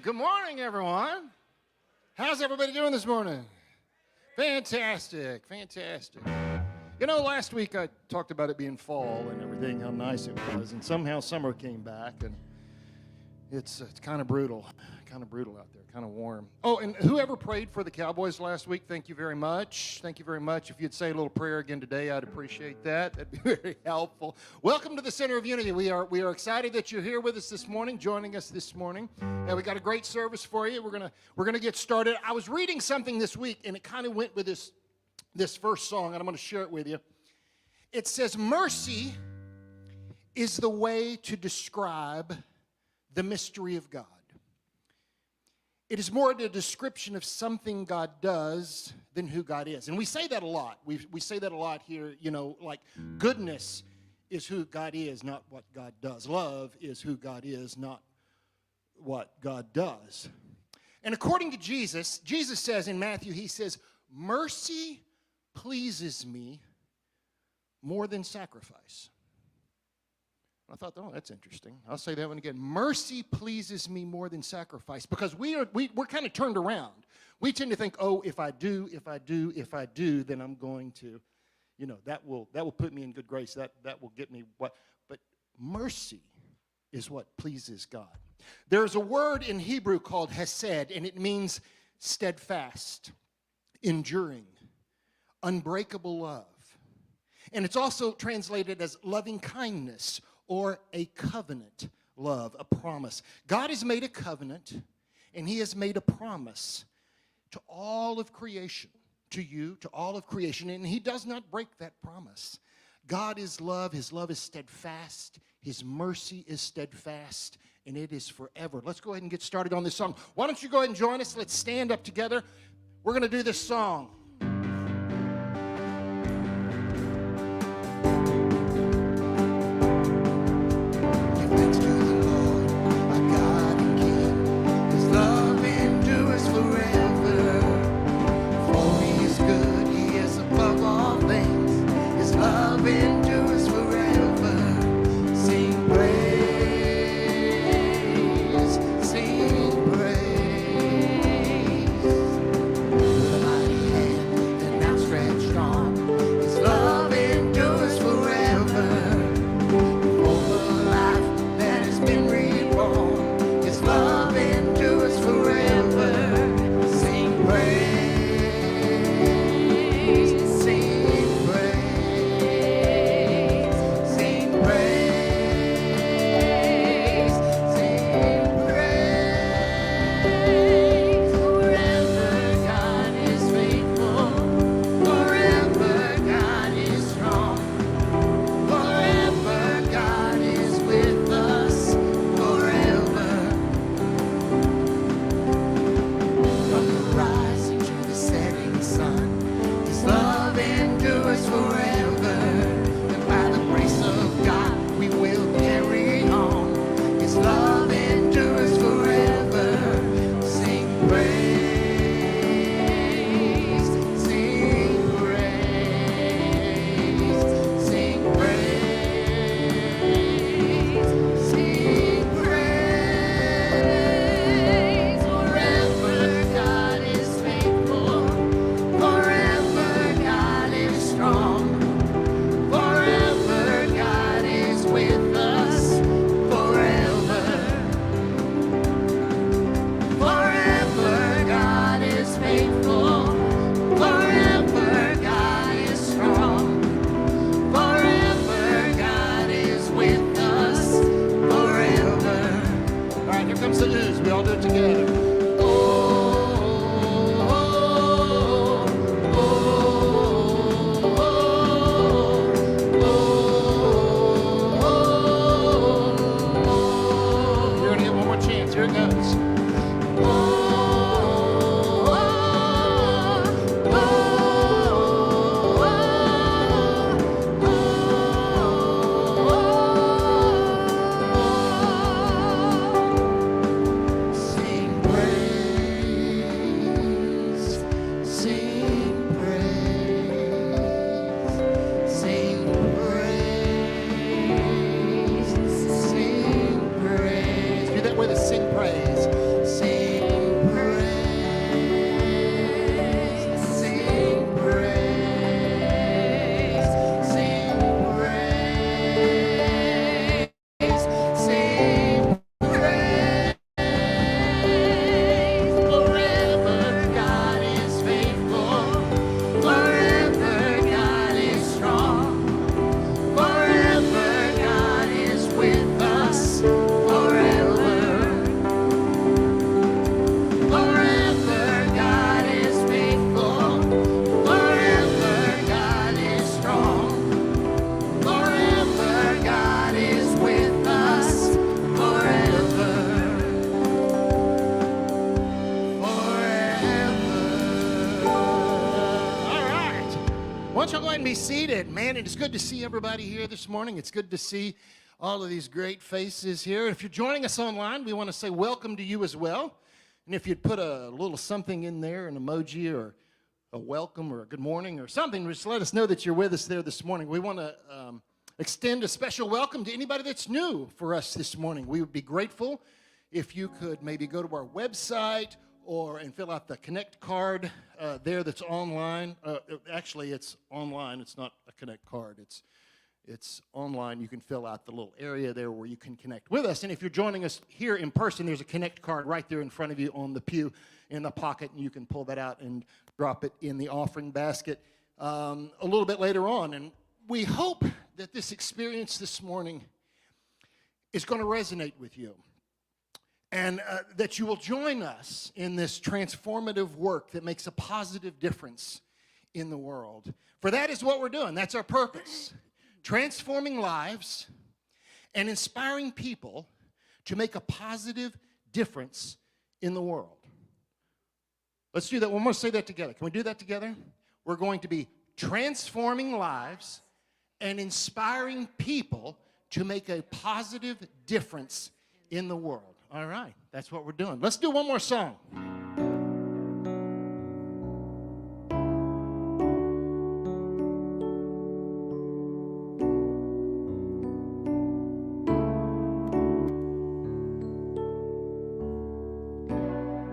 Good morning, everyone. How's everybody doing this morning? Fantastic, fantastic. You know, last week I talked about it being fall and everything, how nice it was, and somehow summer came back, and it's kind of brutal out there, kind of warm. Oh, and whoever prayed for the Cowboys last week, thank you very much. Thank you very much. If you'd say a little prayer again today, I'd appreciate that. That'd be very helpful. Welcome to the Center of Unity. We are excited that you're here with us this morning, joining us this morning. And we got a great service for you. We're gonna get started. I was reading something this week, and it kind of went with this first song, and I'm going to share it with you. It says, mercy is the way to describe the mystery of God. It is more a description of something God does than who God is. And we say that a lot. We say that a lot here, you know, like goodness is who God is, not what God does. Love is who God is, not what God does. And according to Jesus says in Matthew, he says, mercy pleases me more than sacrifice. I thought, oh, that's interesting. I'll say that one again. Mercy pleases me more than sacrifice, because we're kind of turned around. We tend to think, oh, if I do, then I'm going to, you know, that will put me in good grace. That will get me what. But mercy is what pleases God. There's a word in Hebrew called hesed, and it means steadfast, enduring, unbreakable love. And it's also translated as loving kindness, or a covenant love, a promise. God has made a covenant, and he has made a promise to all of creation, to you, to all of creation, and he does not break that promise. God is love. His love is steadfast. His mercy is steadfast, and it is forever. Let's go ahead and get started on this song. Why don't you go ahead and join us? Let's stand up together. We're going to do this song. Sing praise. and be seated. Man, it is good to see everybody here this morning. It's good to see all of these great faces here. If you're joining us online, we want to say welcome to you as well. And if you'd put a little something in there, an emoji or a welcome or a good morning or something, just let us know that you're with us there this morning. We want to extend a special welcome to anybody that's new for us this morning. We would be grateful if you could maybe go to our website and fill out the Connect card there that's online. Actually, it's online. It's not a Connect card. It's online. You can fill out the little area there where you can connect with us. And if you're joining us here in person, there's a Connect card right there in front of you on the pew in the pocket, and you can pull that out and drop it in the offering basket a little bit later on. And we hope that this experience this morning is going to resonate with you. And that you will join us in this transformative work that makes a positive difference in the world. For that is what we're doing. That's our purpose. Transforming lives and inspiring people to make a positive difference in the world. Let's do that. We're going to say that together. Can we do that together? We're going to be transforming lives and inspiring people to make a positive difference in the world. All right, that's what we're doing. Let's do one more song.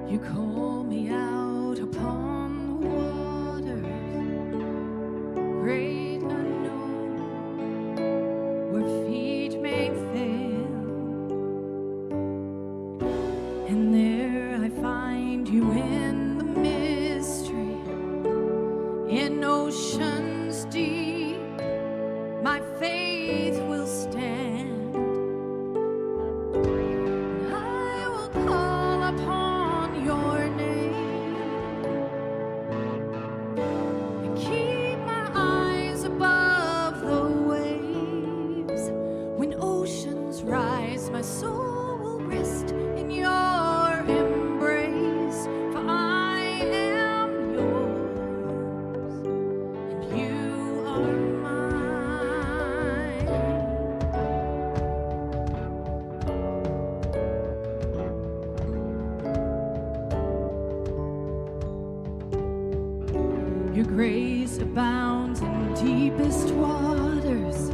You call me out upon the waters, great unknown, where feet may fail. And there I find you in the mystery, in oceans deep, my faith will stand. And I will call upon your name and keep my eyes above the waves. When oceans rise, my soul will rest in your embrace, for I am yours and you are mine. Your grace abounds in deepest waters.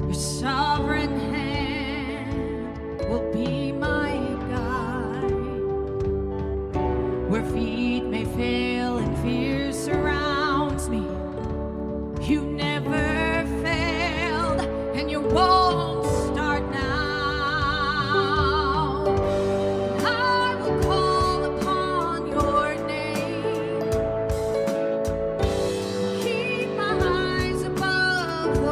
Your sovereign hand will be my guide. Where feet may fail and fear surrounds me, you never failed and you won't start now. And I will call upon your name, keep my eyes above the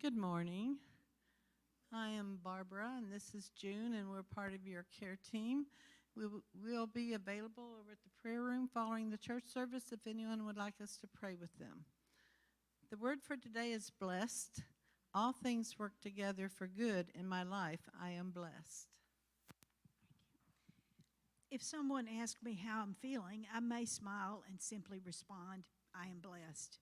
Good morning. I am Barbara, and this is June, and we're part of your care team. We'll be available over at the prayer room following the church service if anyone would like us to pray with them. The word for today is blessed. All things work together for good in my life. I am blessed. If someone asks me how I'm feeling, I may smile and simply respond, I am blessed.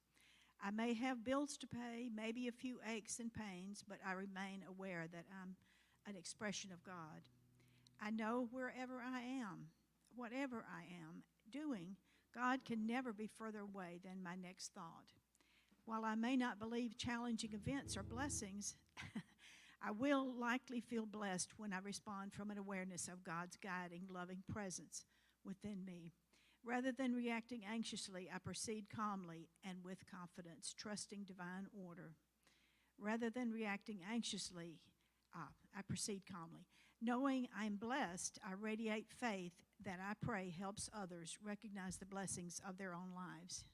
I may have bills to pay, maybe a few aches and pains, but I remain aware that I'm an expression of God. I know wherever I am, whatever I am doing, God can never be further away than my next thought. While I may not believe challenging events are blessings, I will likely feel blessed when I respond from an awareness of God's guiding, loving presence within me. Rather than reacting anxiously, I proceed calmly and with confidence, trusting divine order. Rather than reacting anxiously, I proceed calmly. Knowing I'm blessed, I radiate faith that I pray helps others recognize the blessings of their own lives.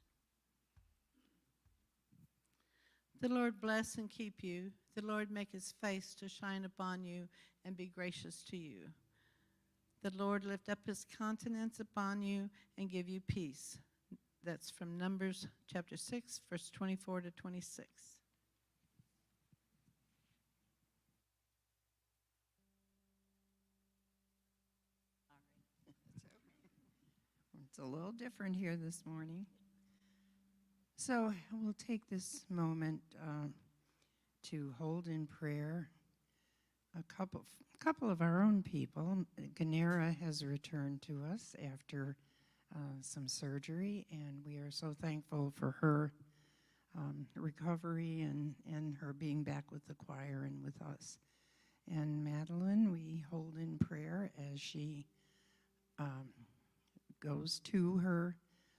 The Lord bless and keep you. The Lord make his face to shine upon you and be gracious to you. The Lord lift up his countenance upon you and give you peace. That's from Numbers chapter 6, verse 24 to 26. It's a little different here this morning. So we'll take this moment to hold in prayer a couple of our own people. Ganera has returned to us after some surgery, and we are so thankful for her recovery and her being back with the choir and with us. And Madeline, we hold in prayer as she goes to her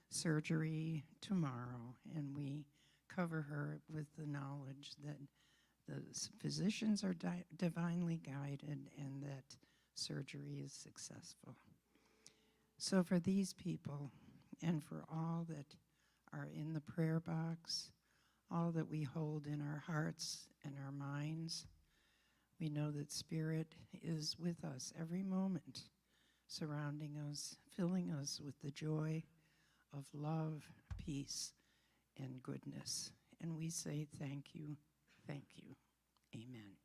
surgery tomorrow, and we cover her with the knowledge that the physicians are divinely guided and that surgery is successful. So for these people and for all that are in the prayer box, all that we hold in our hearts and our minds, we know that Spirit is with us every moment, surrounding us, filling us with the joy of love, peace, and goodness. And we say thank you, thank you. Amen.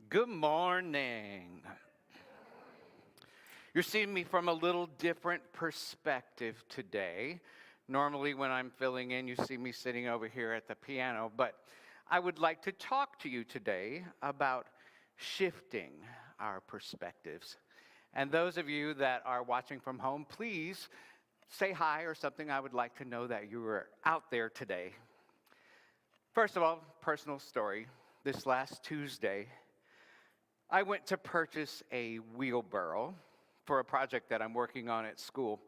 Good morning. You're seeing me from a little different perspective today. Normally when I'm filling in, you see me sitting over here at the piano, but I would like to talk to you today about shifting our perspectives. And those of you that are watching from home, please say hi or something. I would like to know that you were out there today. First of all, personal story. This last Tuesday, I went to purchase a wheelbarrow for a project that I'm working on at school.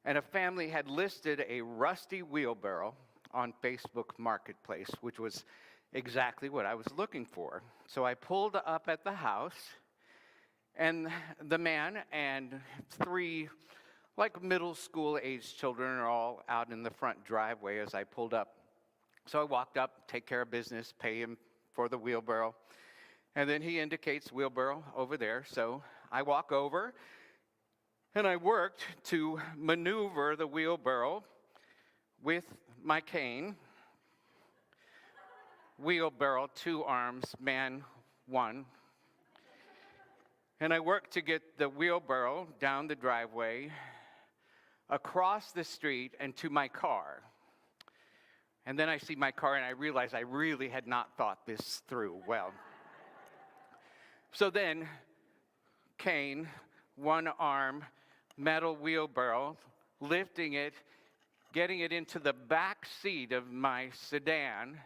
And a family had listed a rusty wheelbarrow on Facebook Marketplace, which was exactly what I was looking for. So I pulled up at the house, And the man and 3 like middle school age children are all out in the front driveway as I pulled up. So I walked up, take care of business, pay him for the wheelbarrow. And then he indicates wheelbarrow over there. So I walk over and I worked to maneuver the wheelbarrow with my cane. Wheelbarrow, 2 arms, man 1. And I worked to get the wheelbarrow down the driveway, across the street, and to my car. And then I see my car and I realize I really had not thought this through well. So then, cane, 1 arm, metal wheelbarrow, lifting it, getting it into the back seat of my sedan.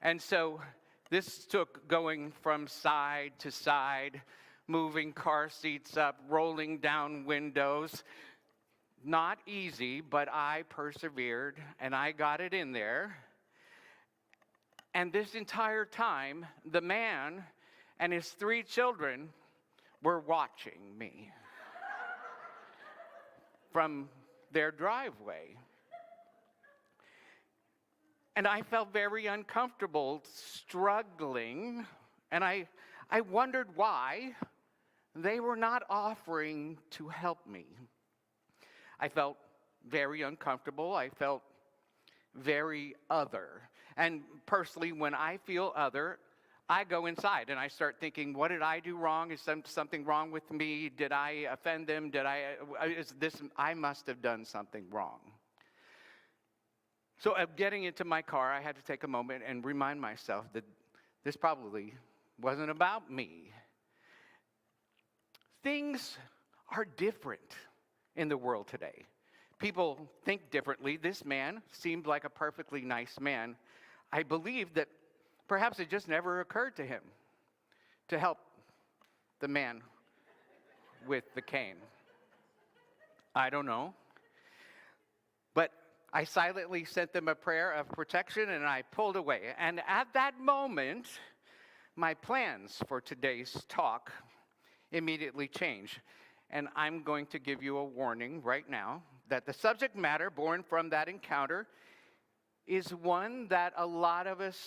And so this took going from side to side, moving car seats up, rolling down windows. Not easy, but I persevered and I got it in there. And this entire time, the man and his 3 children were watching me from their driveway. And I felt very uncomfortable, struggling, and I wondered why they were not offering to help me. I felt very uncomfortable. I felt very other. And personally, when I feel other, I go inside and I start thinking, what did I do wrong? Is something wrong with me? Did I offend them? I must have done something wrong. So getting into my car, I had to take a moment and remind myself that this probably wasn't about me. Things are different in the world today. People think differently. This man seemed like a perfectly nice man. I believe that perhaps it just never occurred to him to help the man with the cane. I don't know. But I silently sent them a prayer of protection and I pulled away. And at that moment, my plans for today's talk immediately changed. And I'm going to give you a warning right now that the subject matter born from that encounter is one that a lot of us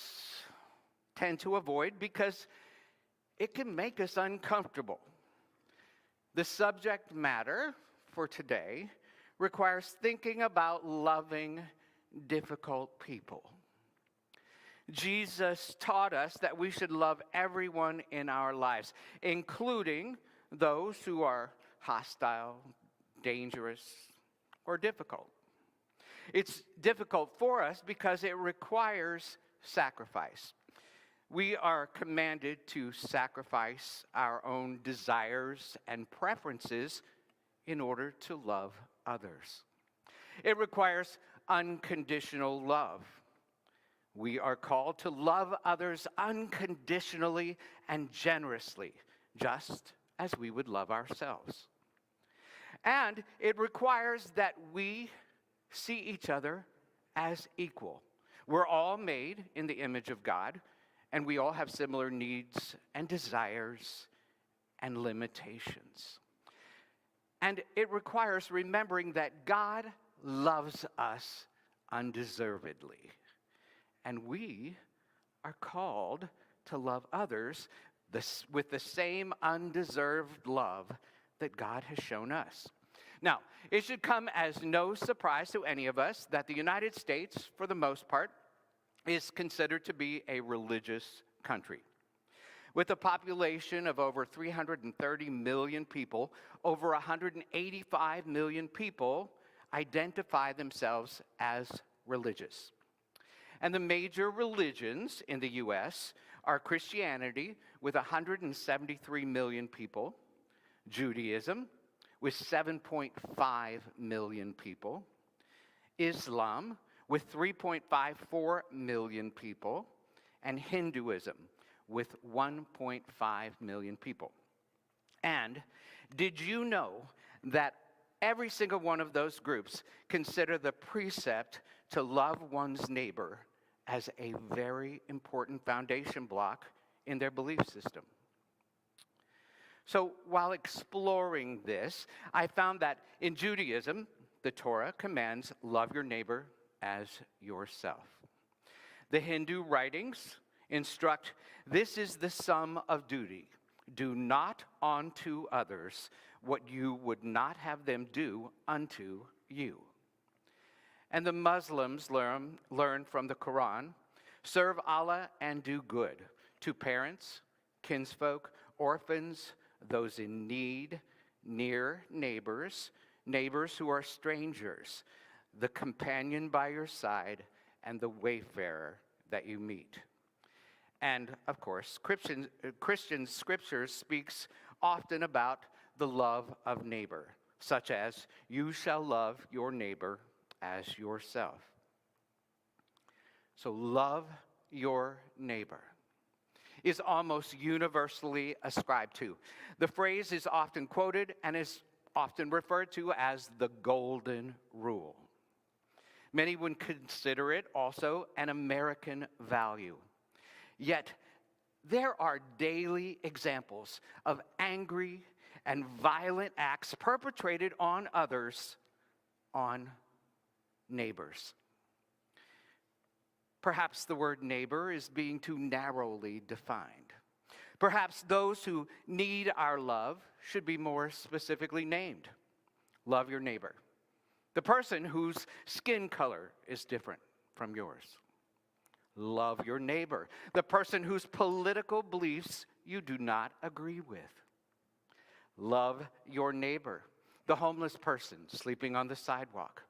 tend to avoid because it can make us uncomfortable. The subject matter for today requires thinking about loving difficult people. Jesus taught us that we should love everyone in our lives, including those who are hostile, dangerous, or difficult. It's difficult for us because it requires sacrifice. We are commanded to sacrifice our own desires and preferences in order to love others. It requires unconditional love. We are called to love others unconditionally and generously, just as we would love ourselves. And it requires that we see each other as equal. We're all made in the image of God, and we all have similar needs and desires and limitations. And it requires remembering that God loves us undeservedly. And we are called to love others with the same undeserved love that God has shown us. Now, it should come as no surprise to any of us that the United States, for the most part, is considered to be a religious country. With a population of over 330 million people, over 185 million people identify themselves as religious. And the major religions in the U.S. are Christianity with 173 million people, Judaism with 7.5 million people, Islam with 3.54 million people, and Hinduism with 1.5 million people. And did you know that every single one of those groups consider the precept to love one's neighbor as a very important foundation block in their belief system? So while exploring this, I found that in Judaism, the Torah commands love your neighbor as yourself. The Hindu writings instruct this is the sum of duty. Do not unto others what you would not have them do unto you. And the Muslims learn from the Quran, serve Allah and do good to parents, kinsfolk, orphans, those in need, near neighbors, neighbors who are strangers, the companion by your side, and the wayfarer that you meet. And of course, Christian scripture speaks often about the love of neighbor, such as, you shall love your neighbor as yourself. So love your neighbor is almost universally ascribed to. The phrase is often quoted and is often referred to as the golden rule. Many would consider it also an American value. Yet, there are daily examples of angry and violent acts perpetrated on others, on neighbors. Perhaps the word neighbor is being too narrowly defined. Perhaps those who need our love should be more specifically named. Love your neighbor. The person whose skin color is different from yours. Love your neighbor. The person whose political beliefs you do not agree with. Love your neighbor. The homeless person sleeping on the sidewalk.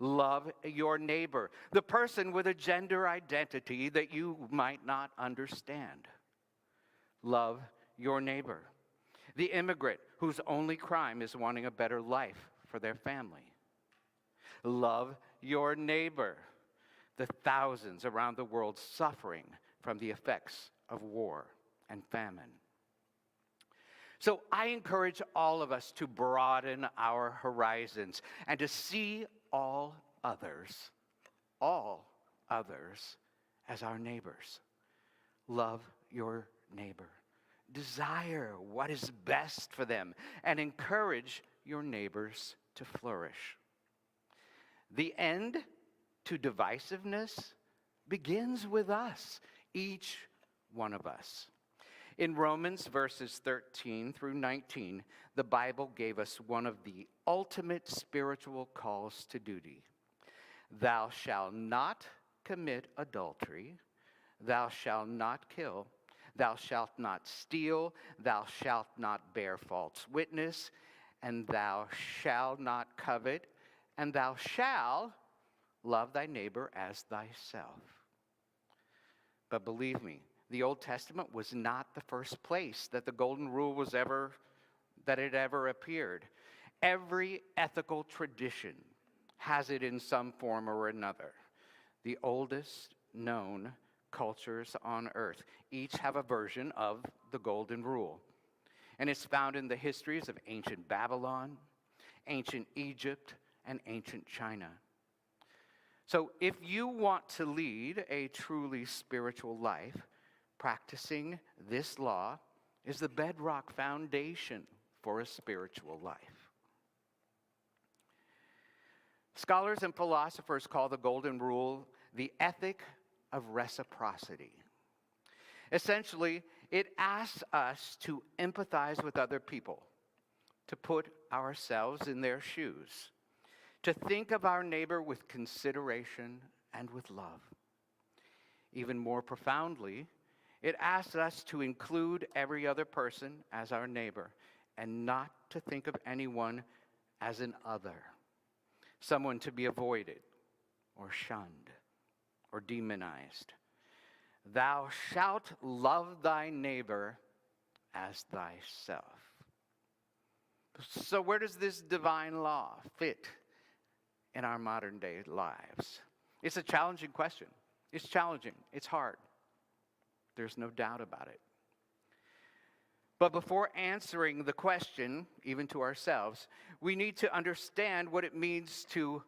Love your neighbor. The person with a gender identity that you might not understand. Love your neighbor. The immigrant whose only crime is wanting a better life for their family. Love your neighbor. The thousands around the world suffering from the effects of war and famine. So I encourage all of us to broaden our horizons and to see all others as our neighbors. Love your neighbor. Desire what is best for them and encourage your neighbors to flourish. The end to divisiveness begins with us, each one of us. In Romans verses 13 through 19, the Bible gave us one of the ultimate spiritual calls to duty. Thou shalt not commit adultery, thou shalt not kill, thou shalt not steal, thou shalt not bear false witness, and thou shalt not covet, and thou shalt love thy neighbor as thyself. But believe me, the Old Testament was not the first place that the golden rule was ever appeared. Every ethical tradition has it in some form or another. The oldest known cultures on earth each have a version of the golden rule. And it's found in the histories of ancient Babylon, ancient Egypt, and ancient China. So if you want to lead a truly spiritual life, practicing this law is the bedrock foundation for a spiritual life. Scholars and philosophers call the golden rule the ethic of reciprocity. Essentially, it asks us to empathize with other people, to put ourselves in their shoes, to think of our neighbor with consideration and with love. Even more profoundly, it asks us to include every other person as our neighbor and not to think of anyone as an other, someone to be avoided or shunned or demonized. Thou shalt love thy neighbor as thyself. So where does this divine law fit in our modern day lives? It's a challenging question. It's challenging. It's hard. There's no doubt about it. But before answering the question, even to ourselves, we need to understand what it means to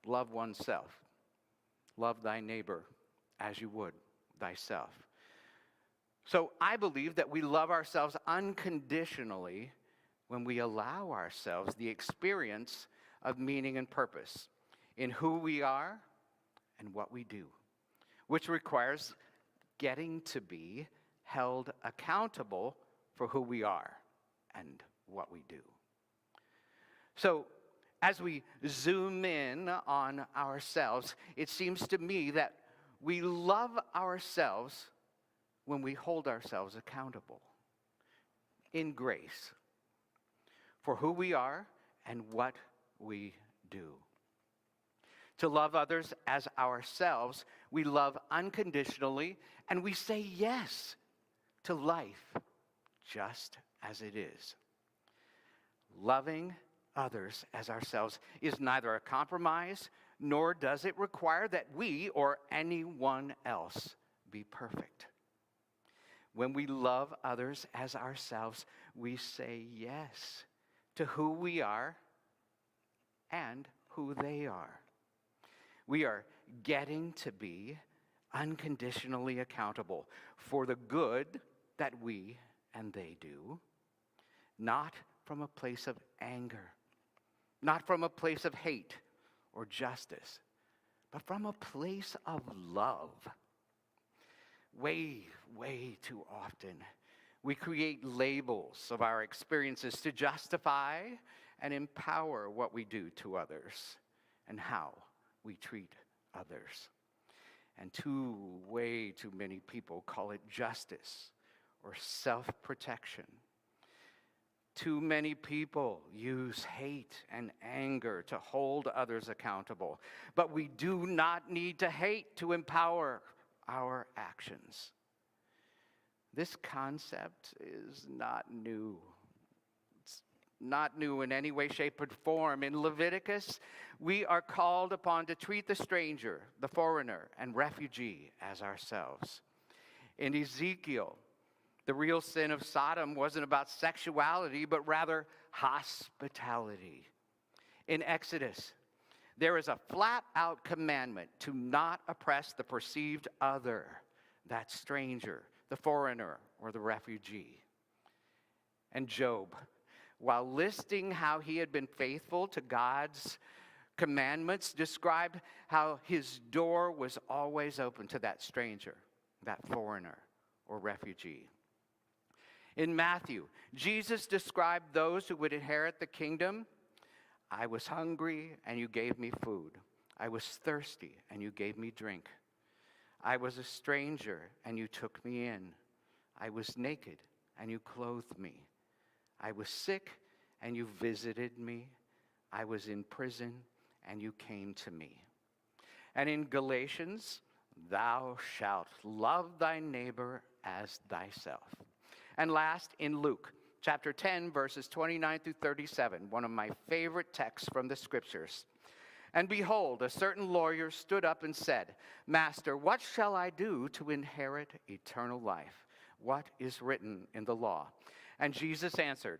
love oneself. Love thy neighbor as you would thyself. So I believe that we love ourselves unconditionally when we allow ourselves the experience of meaning and purpose in who we are and what we do, which requires getting to be held accountable for who we are and what we do. So, as we zoom in on ourselves, it seems to me that we love ourselves when we hold ourselves accountable in grace for who we are and what we do. To love others as ourselves, we love unconditionally, and we say yes to life just as it is. Loving others as ourselves is neither a compromise, nor does it require that we or anyone else be perfect. When we love others as ourselves, we say yes to who we are and who they are. We are getting to be unconditionally accountable for the good that we and they do, not from a place of anger, not from a place of hate or justice, but from a place of love. Way too often, we create labels of our experiences to justify and empower what we do to others and how we treat others. And way too many people call it justice or self-protection. Too many people use hate and anger to hold others accountable. But we do not need to hate to empower our actions. This concept is not new. It's not new in any way, shape, or form. In Leviticus, we are called upon to treat the stranger, the foreigner, and refugee as ourselves. In Ezekiel, the real sin of Sodom wasn't about sexuality, but rather hospitality. In Exodus, there is a flat-out commandment to not oppress the perceived other, that stranger, the foreigner, or the refugee. And Job, while listing how he had been faithful to God's commandments, described how his door was always open to that stranger, that foreigner, or refugee. In Matthew, Jesus described those who would inherit the kingdom. I was hungry, and you gave me food. I was thirsty, and you gave me drink. I was a stranger, and you took me in. I was naked, and you clothed me. I was sick, and you visited me. I was in prison, and you came to me. And in Galatians, thou shalt love thy neighbor as thyself. And last, in Luke, chapter 10, verses 29 through 37, one of my favorite texts from the scriptures. And behold, a certain lawyer stood up and said, Master, what shall I do to inherit eternal life? What is written in the law? And Jesus answered,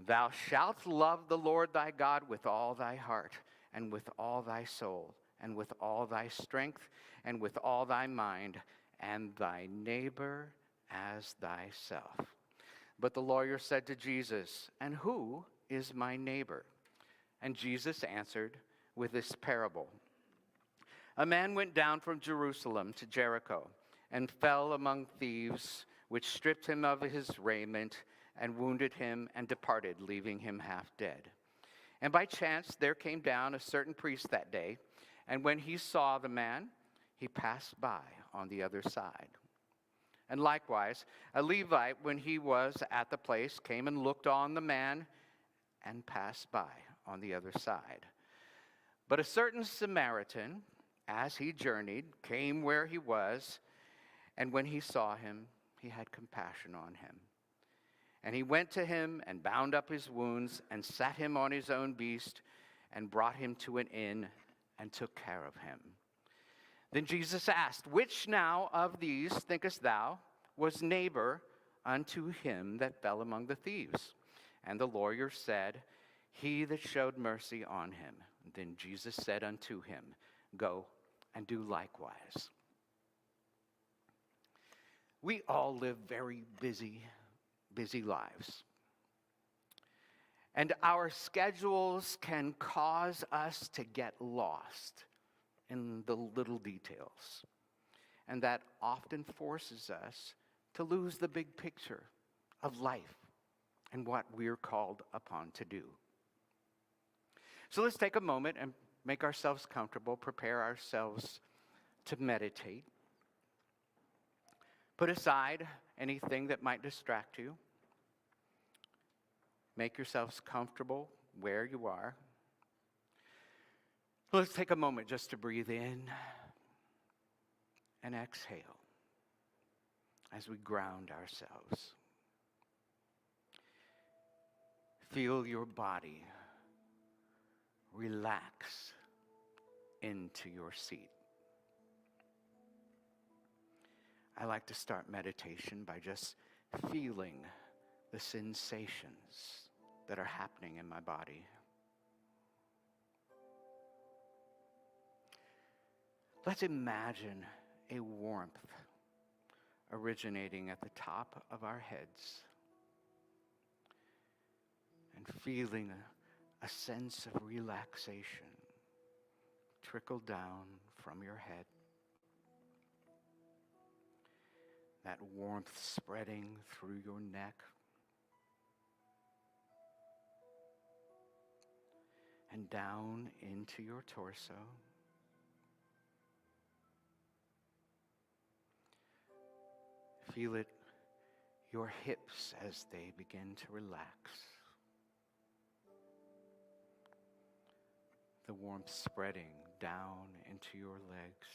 Thou shalt love the Lord thy God with all thy heart, and with all thy soul, and with all thy strength, and with all thy mind, and thy neighbor as thyself. But the lawyer said to Jesus, And who is my neighbor? And Jesus answered with this parable. A man went down from Jerusalem to Jericho and fell among thieves, which stripped him of his raiment and wounded him and departed, leaving him half dead. And by chance there came down a certain priest that day, and when he saw the man, he passed by on the other side. And likewise, a Levite, when he was at the place, came and looked on the man and passed by on the other side. But a certain Samaritan, as he journeyed, came where he was, and when he saw him, he had compassion on him. And he went to him and bound up his wounds and sat him on his own beast and brought him to an inn and took care of him. Then Jesus asked, Which now of these, thinkest thou, was neighbor unto him that fell among the thieves? And the lawyer said, He that showed mercy on him. Then Jesus said unto him, Go and do likewise. We all live very busy lives. And our schedules can cause us to get lost in the little details. And that often forces us to lose the big picture of life and what we're called upon to do. So let's take a moment and make ourselves comfortable, prepare ourselves to meditate. Put aside anything that might distract you. Make yourselves comfortable where you are. Let's take a moment just to breathe in and exhale as we ground ourselves. Feel your body relax into your seat. I like to start meditation by just feeling the sensations that are happening in my body. Let's imagine a warmth originating at the top of our heads and feeling a sense of relaxation trickle down from your head. That warmth spreading through your neck and down into your torso. Feel it, your hips as they begin to relax. The warmth spreading down into your legs.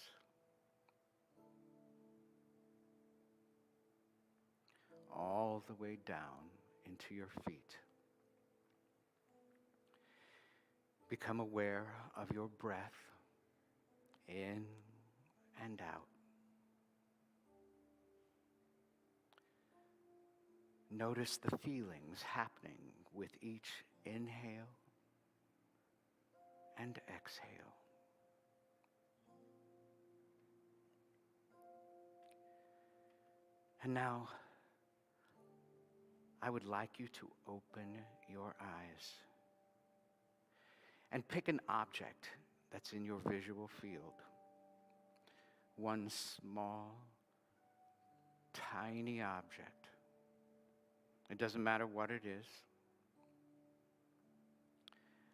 All the way down into your feet. Become aware of your breath in and out. Notice the feelings happening with each inhale and exhale. And now, I would like you to open your eyes and pick an object that's in your visual field. One small, tiny object. It doesn't matter what it is.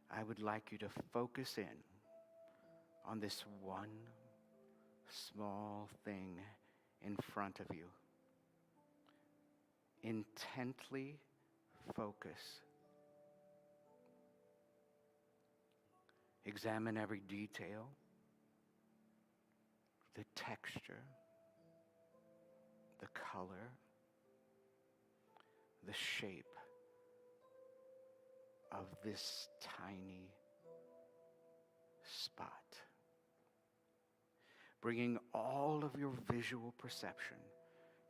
I would like you to focus in on this one small thing in front of you. Intently focus. Examine every detail, the texture, the color, the shape of this tiny spot. Bringing all of your visual perception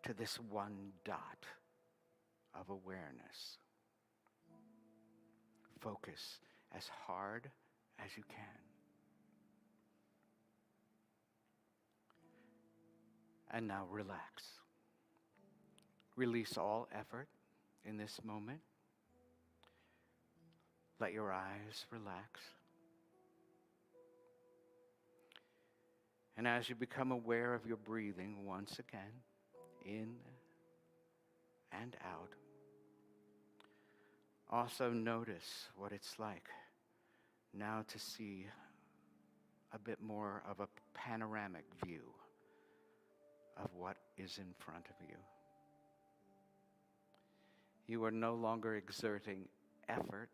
to this one dot of awareness. Focus as hard as you can. And now relax. Release all effort in this moment. Let your eyes relax. And as you become aware of your breathing once again, in and out, also notice what it's like now to see a bit more of a panoramic view of what is in front of you. You are no longer exerting effort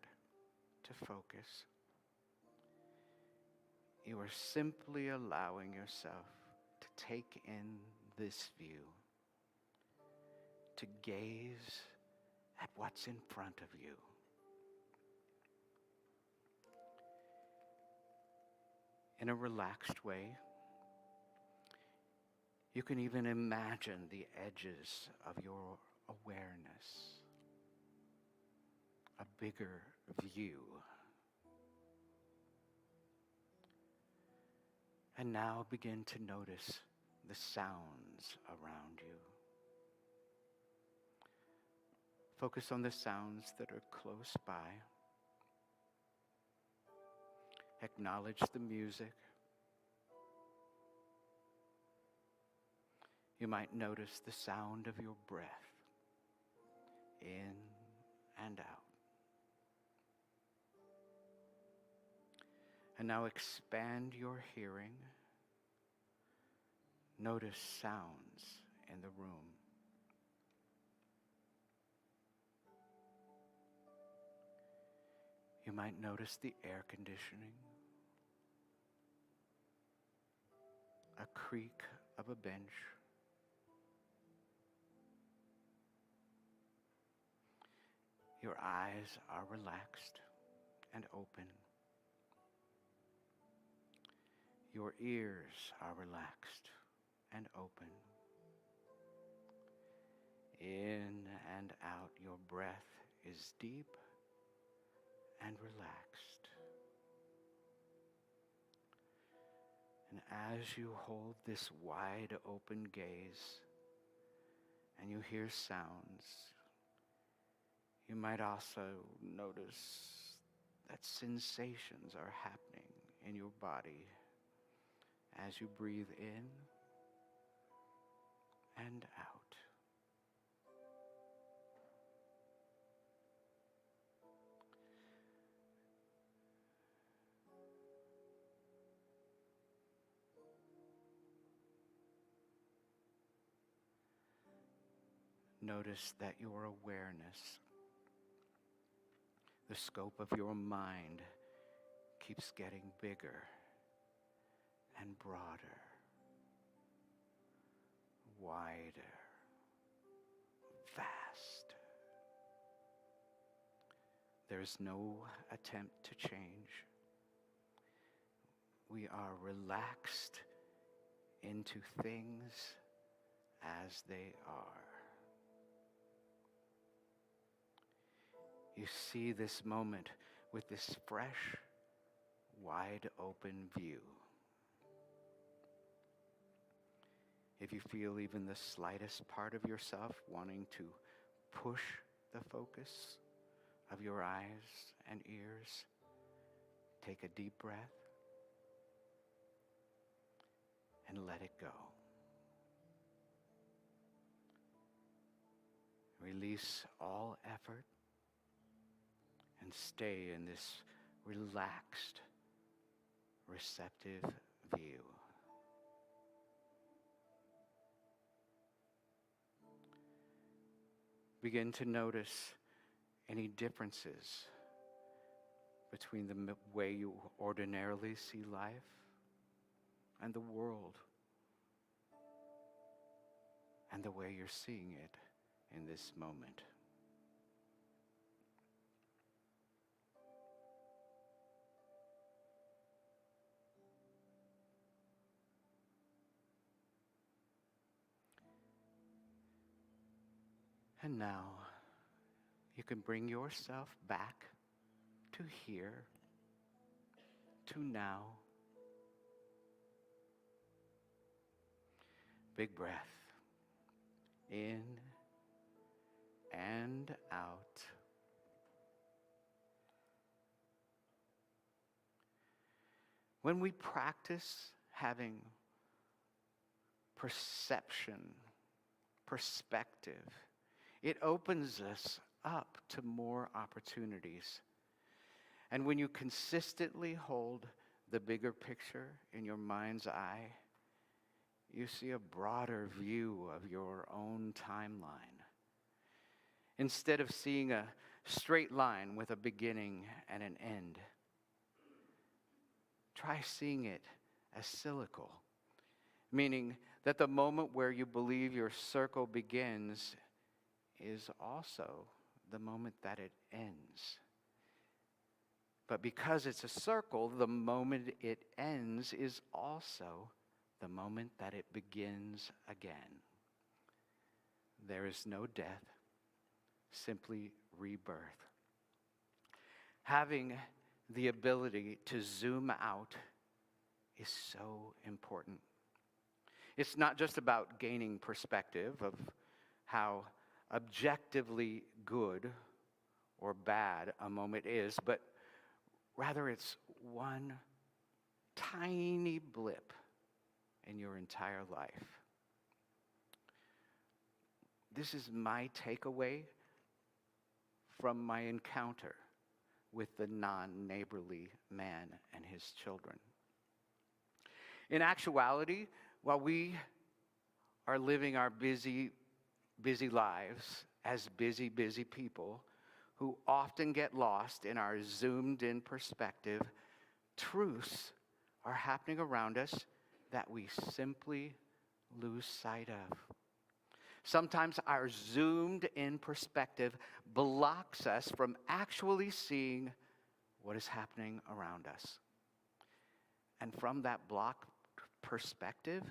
to focus. You are simply allowing yourself to take in this view, to gaze at what's in front of you. In a relaxed way, you can even imagine the edges of your awareness, a bigger view. And now begin to notice the sounds around you. Focus on the sounds that are close by. Acknowledge the music. You might notice the sound of your breath in and out. And now expand your hearing. Notice sounds in the room. You might notice the air conditioning, a creak of a bench, your eyes are relaxed and open. Your ears are relaxed and open. In and out, your breath is deep and relaxed. And as you hold this wide open gaze and you hear sounds, you might also notice that sensations are happening in your body as you breathe in and out. Notice that your awareness, the scope of your mind, keeps getting bigger and broader, wider, vast. There's no attempt to change. We are relaxed into things as they are. You see this moment with this fresh, wide open view. If you feel even the slightest part of yourself wanting to push the focus of your eyes and ears, take a deep breath and let it go. Release all effort and stay in this relaxed, receptive view. Begin to notice any differences between the way you ordinarily see life and the world, and the way you're seeing it in this moment. And now, you can bring yourself back to here, to now. Big breath. In and out. When we practice having perception, perspective, it opens us up to more opportunities. And when you consistently hold the bigger picture in your mind's eye, you see a broader view of your own timeline. Instead of seeing a straight line with a beginning and an end, try seeing it as cyclical, meaning that the moment where you believe your circle begins is also the moment that it ends. But because it's a circle, the moment it ends is also the moment that it begins again. There is no death, simply rebirth. Having the ability to zoom out is so important. It's not just about gaining perspective of how objectively good or bad a moment is, but rather it's one tiny blip in your entire life. This is my takeaway from my encounter with the non-neighborly man and his children. In actuality, while we are living our busy lives as busy people who often get lost in our zoomed-in perspective, truths are happening around us that we simply lose sight of. Sometimes our zoomed-in perspective blocks us from actually seeing what is happening around us. And from that blocked perspective,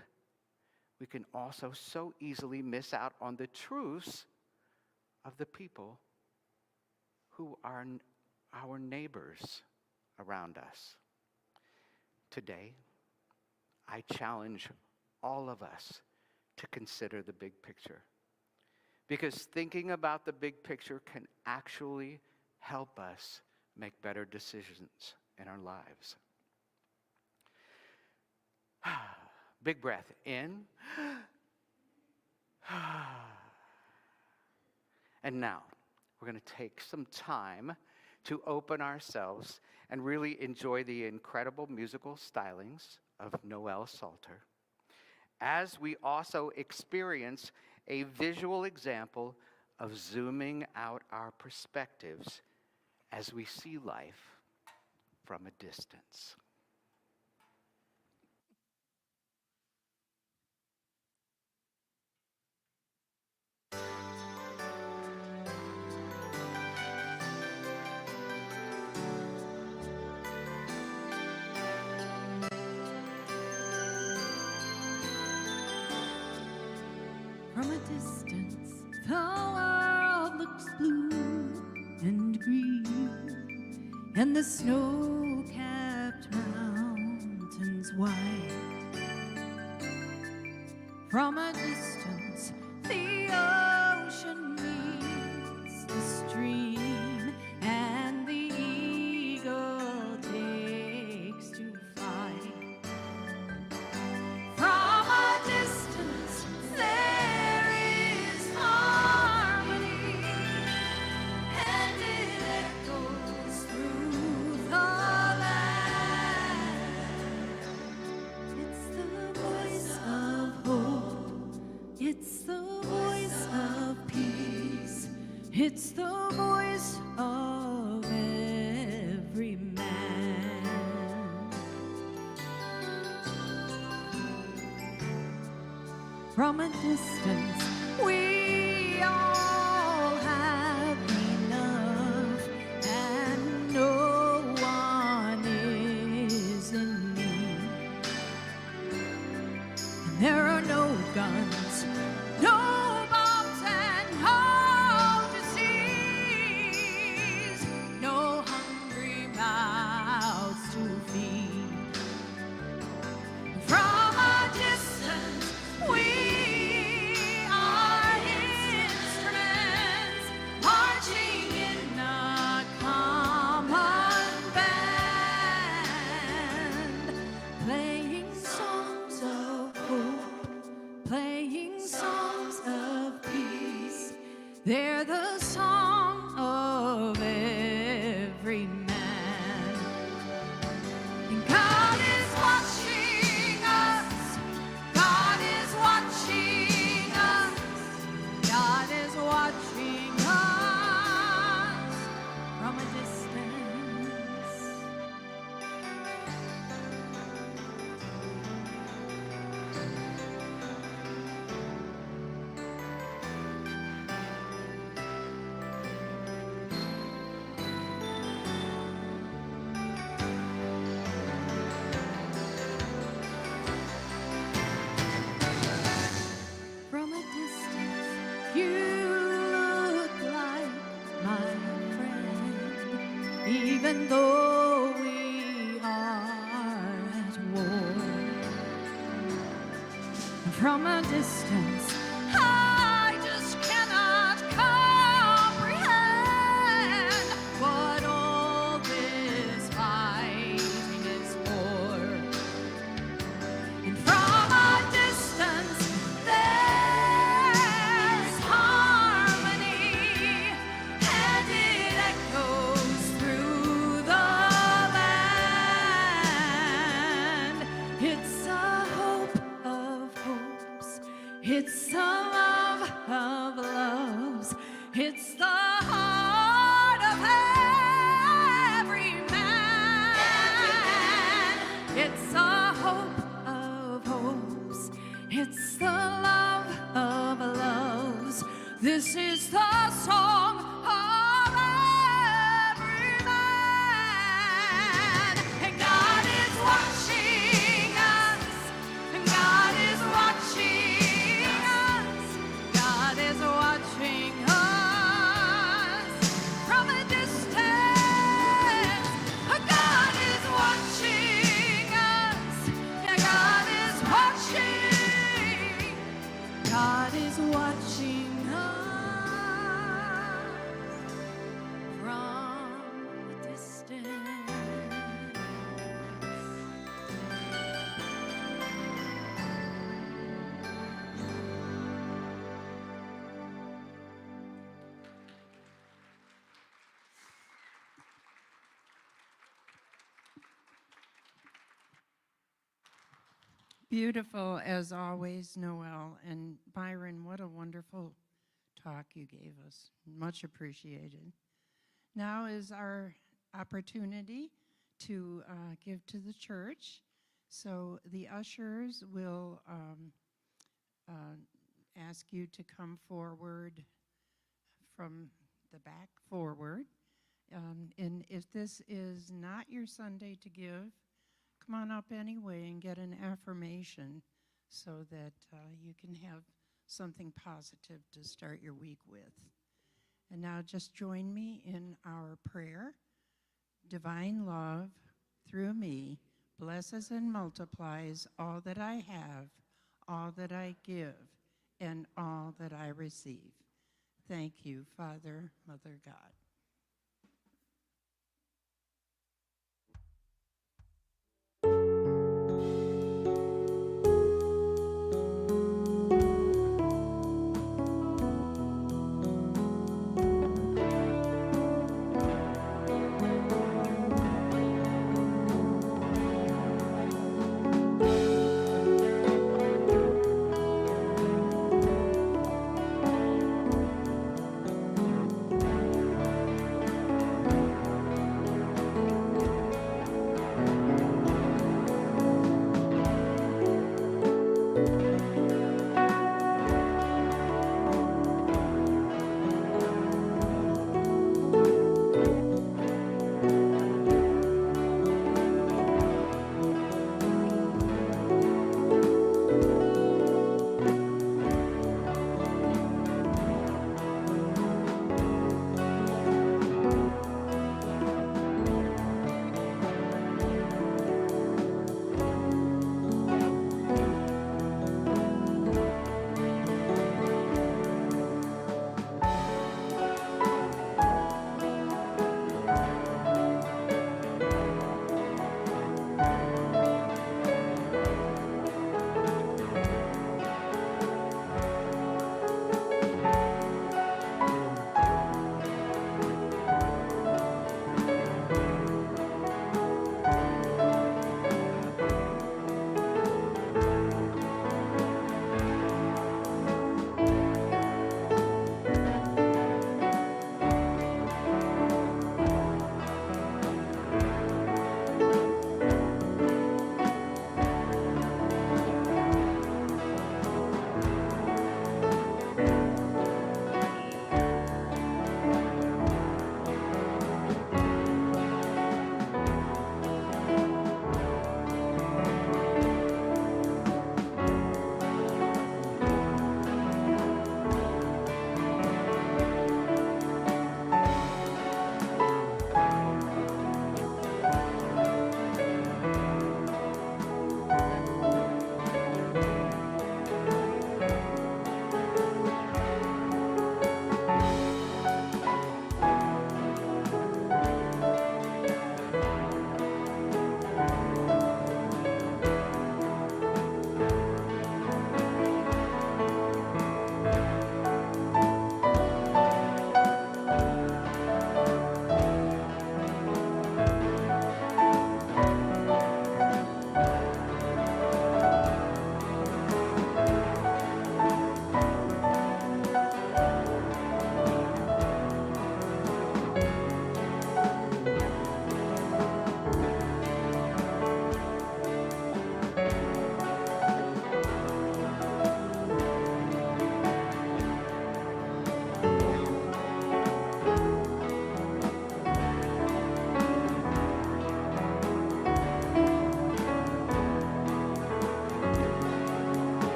we can also so easily miss out on the truths of the people who are our neighbors around us. Today, I challenge all of us to consider the big picture, because thinking about the big picture can actually help us make better decisions in our lives. Big breath in. And now, we're going to take some time to open ourselves and really enjoy the incredible musical stylings of Noel Salter, as we also experience a visual example of zooming out our perspectives as we see life from a distance. From a distance, the world looks blue and green, and the snow-capped mountains white. From a distance, the ocean meets the stream, and the eagle takes to flight. From a distance, there is harmony, and it echoes through the land. It's the voice of hope, it's the voice of peace, it's the voice of every man. From a distance, we all have enough, and no one is in need. And there are no guns, no bombs, and no disease, no hungry mouths to feed. From a distance, we are instruments marching in a common band, playing songs of hope, playing songs of peace. They're the song of every man. And God is watching us. God is watching us. God is watching us from a distance. From a distance, you look like my friend, even though we are at war. From a distance, I just cannot It's the love of loves. It's the heart of every man. It's the hope of hopes. It's the love of loves. This is the song of every man. And God is watching us. And God is watching us. God is watching us from a distance. God is watching us. Yeah, God is watching. God is watching us from a distance. Beautiful as always, Noel. And Byron, what a wonderful talk you gave us. Much appreciated. Now is our opportunity to give to the church. So the ushers will ask you to come forward from the back forward. And if this is not your Sunday to give, come on up anyway and get an affirmation so that you can have something positive to start your week with. And now just join me in our prayer. Divine love, through me, blesses and multiplies all that I have, all that I give, and all that I receive. Thank you, Father, Mother, God.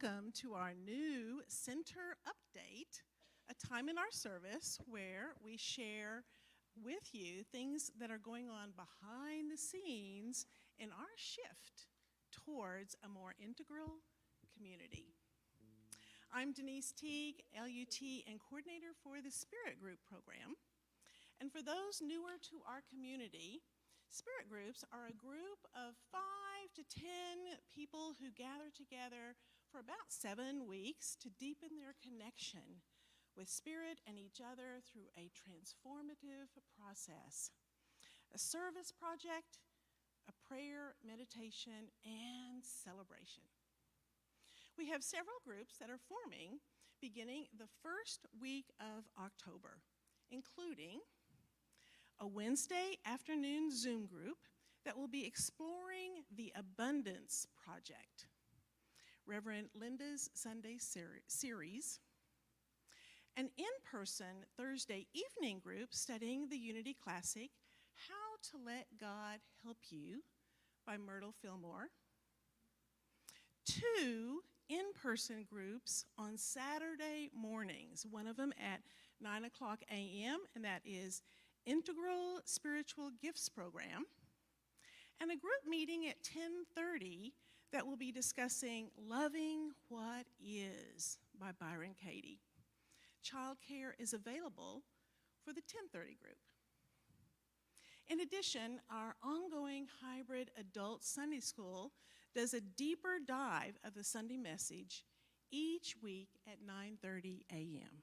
welcome to our new center update, a time in our service where we share with you things that are going on behind the scenes in our shift towards a more integral community. I'm Denise Teague, LUT and coordinator for the Spirit Group program. And for those newer to our community, Spirit Groups are a group of 5 to 10 people who gather together for about 7 weeks to deepen their connection with Spirit and each other through a transformative process. A service project, a prayer, meditation, and celebration. We have several groups that are forming beginning the first week of October, including a Wednesday afternoon Zoom group that will be exploring the Abundance Project, Reverend Linda's Sunday series, an in-person Thursday evening group studying the Unity Classic, How to Let God Help You by Myrtle Fillmore, 2 in-person groups on Saturday mornings, one of them at 9 o'clock a.m., and that is Integral Spiritual Gifts Program, and a group meeting at 10:30 that will be discussing Loving What Is by Byron Katie. Childcare is available for the 10:30 group. In addition, our ongoing hybrid adult Sunday school does a deeper dive of the Sunday message each week at 9:30 a.m.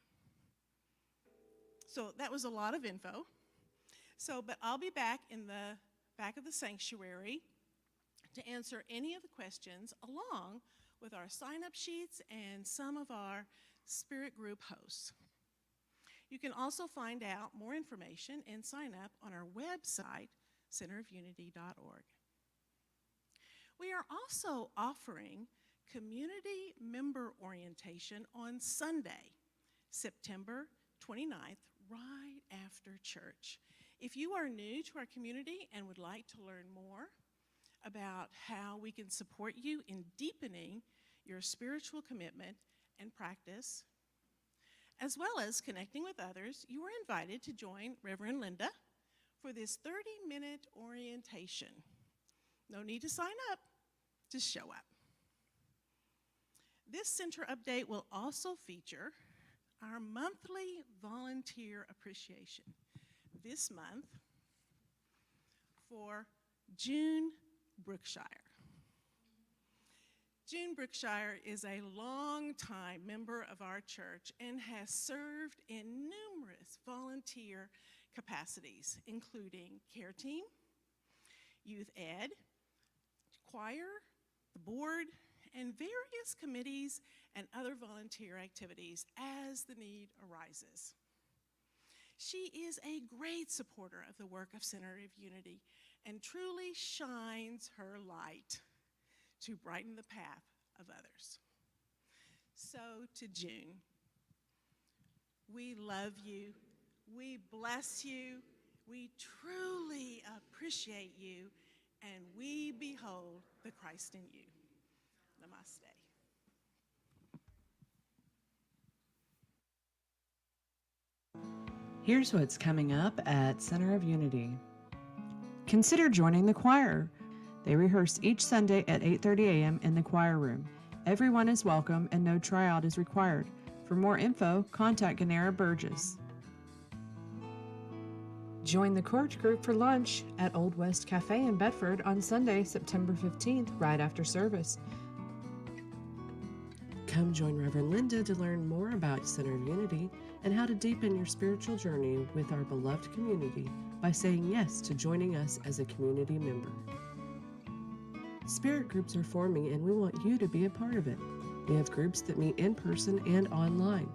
So that was a lot of info. But I'll be back in the back of the sanctuary to answer any of the questions along with our sign-up sheets and some of our Spirit Group hosts. You can also find out more information and sign up on our website, centerofunity.org. We are also offering community member orientation on Sunday, September 29th, right after church. If you are new to our community and would like to learn more about how we can support you in deepening your spiritual commitment and practice, as well as connecting with others, you are invited to join Reverend Linda for this 30-minute orientation. No need to sign up, just show up. This center update will also feature our monthly volunteer appreciation this month for June Brookshire. June Brookshire is a longtime member of our church and has served in numerous volunteer capacities, including care team, youth ed, choir, the board, and various committees and other volunteer activities as the need arises. She is a great supporter of the work of Center of Unity and truly shines her light to brighten the path of others. So to June, we love you, we bless you, we truly appreciate you, and we behold the Christ in you. Namaste. Here's what's coming up at Center of Unity. Consider joining the choir. They rehearse each Sunday at 8:30 a.m. in the choir room. Everyone is welcome and no tryout is required. For more info, contact Ganera Burgess. Join the Courage Group for lunch at Old West Cafe in Bedford on Sunday, September 15th, right after service. Come join Reverend Linda to learn more about Center of Unity and how to deepen your spiritual journey with our beloved community by saying yes to joining us as a community member. Spirit groups are forming and we want you to be a part of it. We have groups that meet in person and online.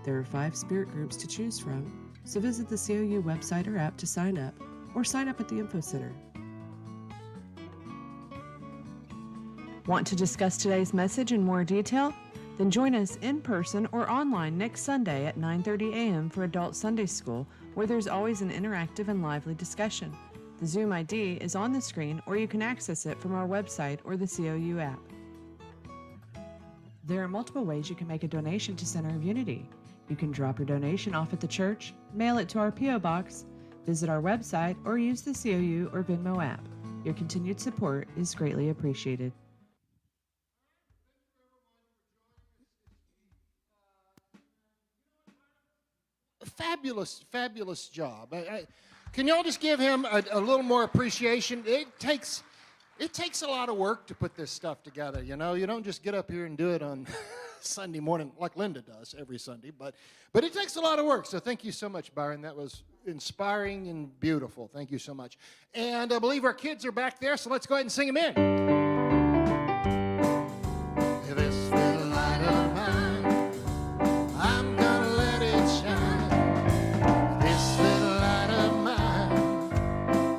There are 5 spirit groups to choose from, so visit the COU website or app to sign up, or sign up at the Info Center. Want to discuss today's message in more detail? Then join us in person or online next Sunday at 9:30 a.m. for Adult Sunday School, where there's always an interactive and lively discussion. The Zoom ID is on the screen, or you can access it from our website or the COU app. There are multiple ways you can make a donation to Center of Unity. You can drop your donation off at the church, mail it to our P.O. Box, visit our website, or use the COU or Venmo app. Your continued support is greatly appreciated. Fabulous job. Can y'all just give him a little more appreciation? It takes a lot of work to put this stuff together, you know? You don't just get up here and do it on Sunday morning like Linda does every Sunday, but it takes a lot of work. So thank you so much, Byron. That was inspiring and beautiful. Thank you so much. And I believe our kids are back there, so let's go ahead and sing them in. This little light of mine, I'm gonna let it shine. This little light of mine,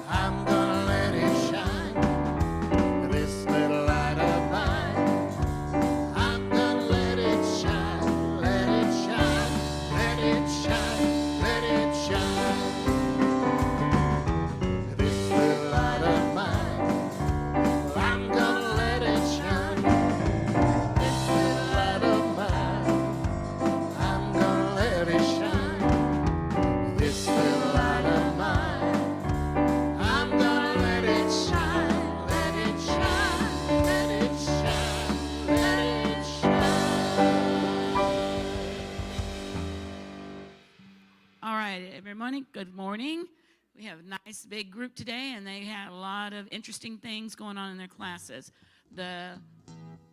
I'm gonna let it shine. This little light of mine, I'm gonna let it shine. Let it shine, let it shine, let it shine. This little light of mine, I'm gonna let it shine. This little light of mine, I'm gonna let it shine. This little light of mine, I'm gonna let it shine. Let it shine, let it shine, let it shine. All right, everybody, good morning. We have a nice big group today, and they had a lot of interesting things going on in their classes. The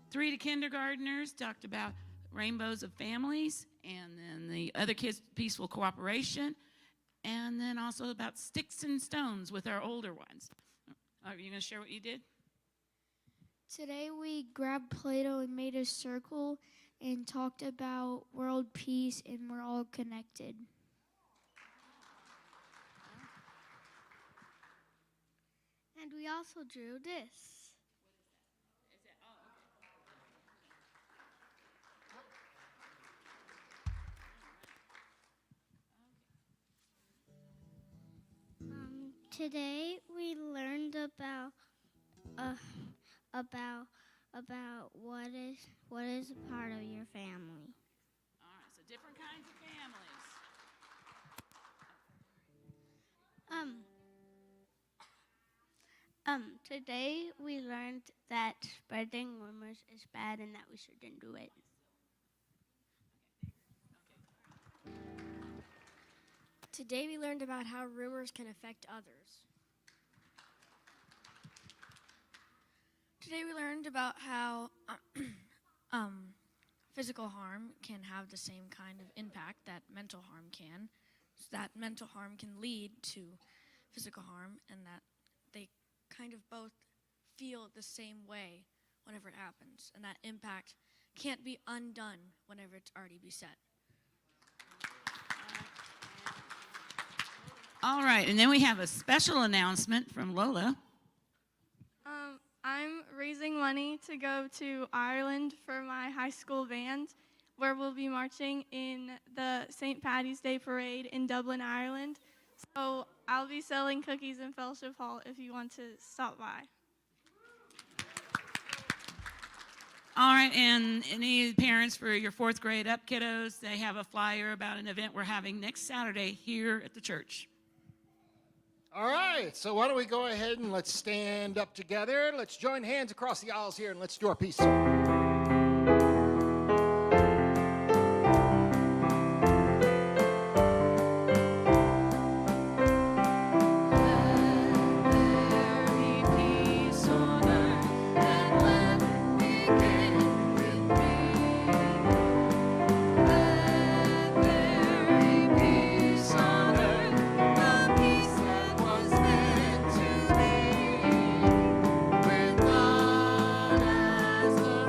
3 to kindergartners talked about rainbows of families, and then the other kids, peaceful cooperation, and then also about sticks and stones with our older ones. Are you going to share what you did? Today we grabbed Play-Doh and made a circle and talked about world peace and we're all connected. And we also drew this. Today we learned about what is a part of your family. All right, so different kinds of families. Today we learned that spreading rumors is bad and that we shouldn't do it. Today we learned about how rumors can affect others. Today we learned about how physical harm can have the same kind of impact that mental harm can. So that mental harm can lead to physical harm, and that they kind of both feel the same way whenever it happens. And that impact can't be undone whenever it's already beset. All right, and then we have a special announcement from Lola. I'm raising money to go to Ireland for my high school band, where we'll be marching in the St. Paddy's Day Parade in Dublin, Ireland. So I'll be selling cookies in Fellowship Hall if you want to stop by. All right, and any parents for your 4th grade up kiddos, they have a flyer about an event we're having next Saturday here at the church. All right, so why don't we go ahead and let's stand up together. Let's join hands across the aisles here and let's do our peace song. With God as the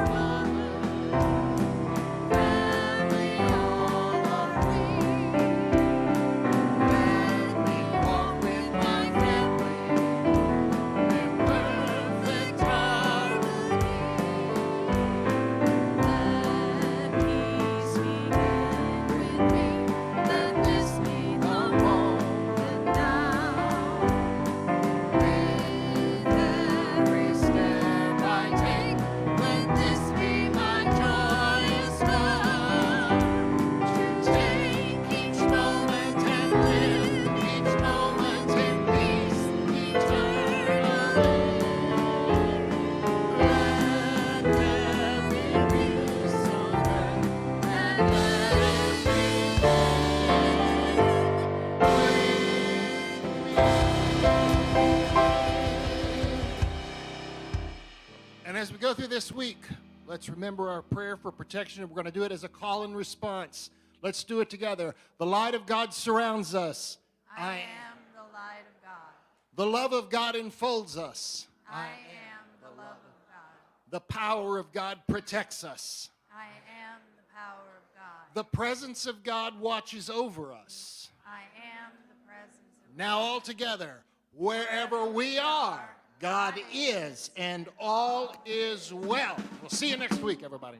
this week, let's remember our prayer for protection. We're going to do it as a call and response. Let's do it together. The light of God surrounds us. I am the light of God. The love of God enfolds us. I am the love of God. The power of God protects us. I am the power of God. The presence of God watches over us. I am the presence of Now all together, wherever we are, God is, and all is well. We'll see you next week, everybody.